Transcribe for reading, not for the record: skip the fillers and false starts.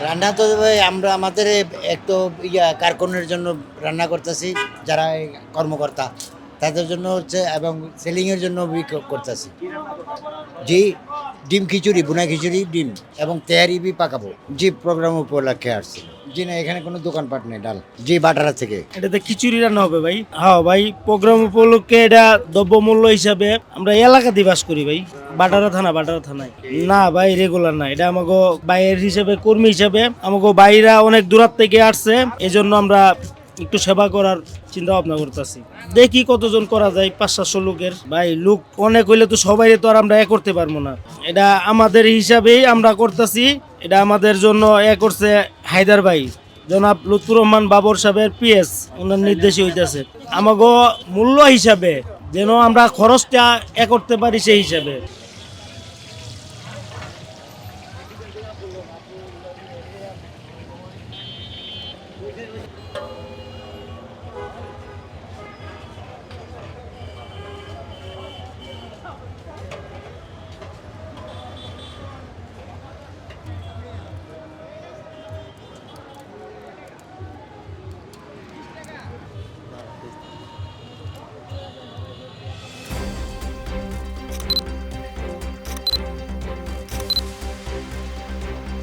রান্না তো ভাই আমরা আমাদের একটু কারখানার জন্য রান্না করতেছি, যারা এই কর্মকর্তা তাদের জন্য হচ্ছে, এবং সেলিংয়ের জন্য করতেছি। জি, ডিম খিচুড়ি, বুনা খিচুড়ি, ডিম এবং তেহারি বি পাকাবো। জি, প্রোগ্রাম উপলক্ষে আসছি। জি না, এখানে কোনো দোকানপাট নেই, ডাল। জি, বাটারা থেকে। এটাতে খিচুড়ি রান্না হবে ভাই। হ্যাঁ ভাই, প্রোগ্রাম উপলক্ষে এটা দ্রব্যমূল্য হিসাবে আমরা এলাকাতে বাস করি ভাই। বাটারা থানায়। না ভাই, রেগুলার না, এটা আমাকে বাইরের হিসেবে, কর্মী হিসেবে আমাকে বাইরা অনেক দূরাত থেকে আসছে, এজন্য আমরা একটু সেবা করার চিন্তা ভাবনা করতেছি। দেখি কতজন করা যায়, 500-700 লোকের। ভাই লোক অনেক হইলে তো সবাই তো আর আমরা করতে পারবো না। এটা আমাদের হিসাবেই আমরা করতেছি। এটা আমাদের জন্য করছে হায়দার ভাই, জনাব লুৎফুর রহমান বাবর সাহেবের পিএস, ওনার নির্দেশে হইতেছে। আমাকে মূল্য হিসাবে যেন আমরা খরচটা করতে পারি সেই হিসাবে।